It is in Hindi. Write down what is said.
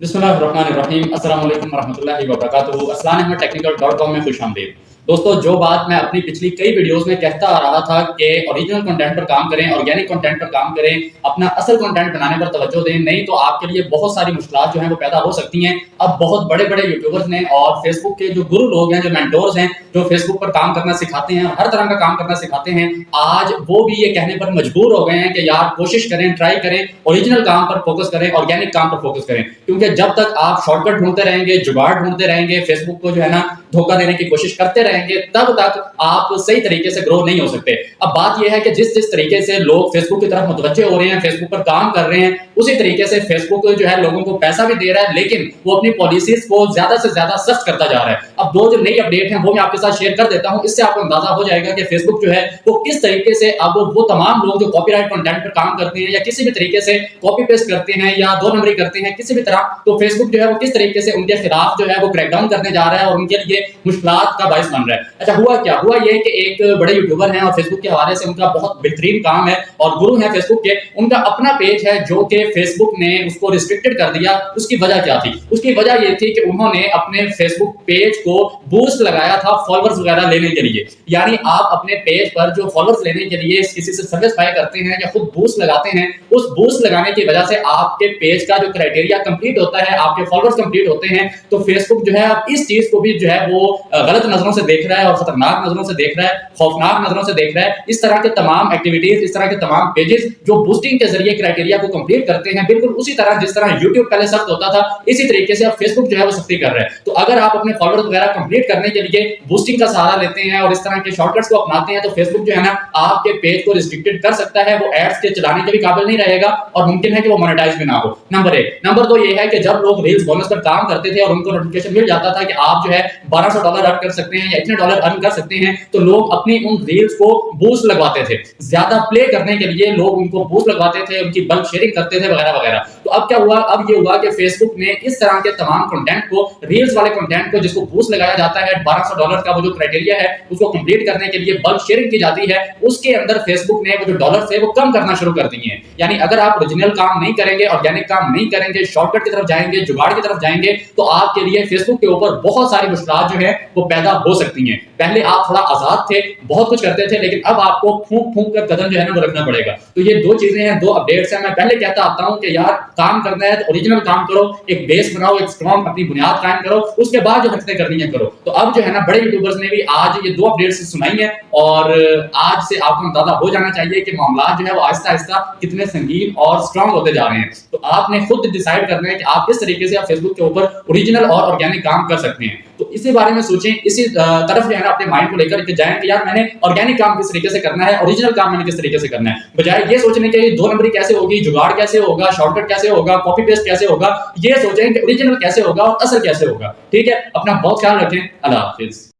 बिस्मिल्लाहिर्रहमानिर्रहीम अस्सलाम वालेकुम रहमतुल्लाहि व बरकातुहू। aslanahmedtechnical.com में खुशामदीद। दोस्तों, जो बात मैं अपनी पिछली कई वीडियोस में कहता आ रहा था कि ओरिजिनल कंटेंट पर काम करें, ऑर्गेनिक कंटेंट पर काम करें, अपना असल कंटेंट बनाने पर तवज्जो दें, नहीं तो आपके लिए बहुत सारी मुश्किलात जो हैं वो पैदा हो सकती हैं। अब बहुत बड़े-बड़े यूट्यूबर्स ने और फेसबुक के जो गुरु लोग हैं, जो मेंटोर्स हैं, जो फेसबुक पर काम करना सिखाते हैं, हर तरह का काम करना सिखाते हैं, आज वो भी ये कहने पर मजबूर हो गए हैं कि यार कोशिश करें, ट्राई करें, ओरिजिनल काम पर फोकस करें, ऑर्गेनिक काम पर फोकस करें। क्योंकि जब तक आप शॉर्टकट ढूंढते रहेंगे, जुगाड़ ढूंढते रहेंगे, फेसबुक को जो है ना धोखा देने की कोशिश करते रहेंगे, तब तक आप सही तरीके से ग्रो नहीं हो सकते। अब बात यह है कि जिस जिस तरीके से लोग फेसबुक की तरफ मुतवज्जे हो रहे हैं, फेसबुक पर काम कर रहे हैं, उसी तरीके से फेसबुक जो है लोगों को पैसा भी दे रहा है, लेकिन वो अपनी पॉलिसीज को ज्यादा से ज्यादा सख्त करता जा रहा है। अब दो जो नई अपडेट है वो मैं आपके साथ शेयर कर देता हूं, इससे आपको अंदाजा हो जाएगा कि फेसबुक जो है वो किस तरीके से अब वो तमाम लोग जो कॉपीराइट कंटेंट पर काम करते हैं या किसी भी तरीके से कॉपी पेस्ट करते हैं या दो नंबरी करते हैं किसी भी तरह, तो फेसबुक जो है वो किस तरीके से उनके खिलाफ जो है वो क्रैकडाउन करने जा रहा है और उनके लिए मुश्किलात का बाइस बन रहा है। अच्छा, हुआ क्या? हुआ ये कि एक बड़े यूट्यूबर हैं और फेसबुक के हवाले से उनका बहुत बेहतरीन काम है और गुरु है फेसबुक के, उनका अपना पेज है जो कि फेसबुक ने उसको रिस्ट्रिक्टेड कर दिया। उसकी वजह क्या थी? उसकी वजह ये थी कि उन्होंने अपने फेसबुक पेज को बूस्ट लगाया था फॉलोअर्स वगैरह लेने के लिए। यानी आप अपने पेज पर जो फॉलोअर्स लेने के लिए किसी से सर्विस बाय करते हैं या खुद बूस्ट लगाते हैं, उस बूस्ट लगाने की वजह से आपके पेज का जो क्राइटेरिया कंप्लीट होता है, आपके फॉलोअर्स कंप्लीट होते हैं, तो फेसबुक जो है अब इस चीज को भी जो है वो गलत नजरों से देख रहा है और खतरनाक नजरों से देख रहा है, खौफनाक नजरों से देख रहा है। इस तरह के तमाम एक्टिविटीज, इस तरह के तमाम पेजेस जो बूस्टिंग के जरिए क्राइटेरिया को कंप्लीट करते हैं, बिल्कुल उसी तरह जिस तरह यूट्यूब पहले सख्त होता था, इसी तरीके से अब फेसबुक जो है वो सख्ती कर रहा है। तो अगर आप अपने फॉलोअर्स वगैरह कंप्लीट करने के लिए बूस्टिंग का सहारा लेते हैं और इस तरह के शॉर्टकट्स को अपनाते हैं, तो फेसबुक जो है ना आपके पेज को रिस्ट्रिक्टेड कर सकता है, वो एड्स के चलाने के भी काबिल नहीं रहेगा और मुमकिन है कि वो मोनेटाइज भी ना हो। नंबर एक। नंबर दो ये है कि जब लोग रील्स बोनस पर काम करते थे और उनको नोटिफिकेशन मिल जाता था कि आप जो है $1200 अर्न कर सकते हैं या इतने डॉलर अर्न कर सकते हैं, तो लोग अपनी उन रील्स को बूस्ट लगवाते थे, ज्यादा प्ले करने के लिए लोग उनको बूस्ट लगवाते थे, उनकी बल्क शेयरिंग करते थे वगैरह वगैरह। तो अब क्या हुआ? अब ये हुआ कि फेसबुक ने इस तरह के तमाम कंटेंट को, रील्स वाले कंटेंट को जिसको बूस्ट लगाया जाता है, $1200 का वो जो क्राइटेरिया है उसको कंप्लीट करने के लिए बल्क शेयरिंग की जाती है, उसके अंदर फेसबुक ने वो जो डॉलर थे वो कम करना शुरू कर दिए हैं। यानी अगर आप ओरिजिनल काम नहीं करेंगे, ऑर्गेनिक काम नहीं करेंगे, शॉर्टकट की तरफ जाएंगे, जुगाड़ की तरफ जाएंगे, तो आपके लिए फेसबुक के ऊपर बहुत सारी मुश्किलात जो है वो पैदा हो सकती हैं। पहले आप थोड़ा आजाद थे, बहुत कुछ करते थे, लेकिन अब आपको फूंक फूंक कर कदम जो है ना वो रखना पड़ेगा। तो ये दो चीजें हैं, दो अपडेट्स हैं। मैं पहले कहता आता हूं कि यार काम करना है तो ओरिजिनल काम करो, एक बेस बनाओ, एक स्ट्रॉन्ग अपनी बुनियाद कायम करो, उसके बाद जो हरकतें करनी है करो। तो अब जो है ना बड़े यूट्यूबर्स ने भी आज ये दो अपडेट्स सुनाई है और आज से आपको अंदाजा हो जाना चाहिए कि मामला जो है वो आहिस्ता आहिस्ता कितने संगीन और स्ट्रॉन्ग होते जा रहे हैं। तो आपने खुद डिसाइड करना है कि आप किस तरीके से आप फेसबुक के ऊपर ओरिजिनल और ऑर्गेनिक काम कर सकते हैं। तो इसी बारे में सोचें, इसी तरफ जो है ना अपने माइंड को लेकर के जाएं कि यार मैंने ऑर्गेनिक काम किस तरीके से करना है, ओरिजिनल काम मैंने किस तरीके से करना है, बजाय ये सोचने के ये दो नंबरी कैसे होगी, जुगाड़ कैसे होगा, शॉर्टकट कैसे होगा, कॉपी पेस्ट कैसे होगा। ये सोचें कि ओरिजिनल कैसे होगा और असल कैसे होगा। ठीक है, अपना बहुत ख्याल रखें। अल्लाह हाफिज।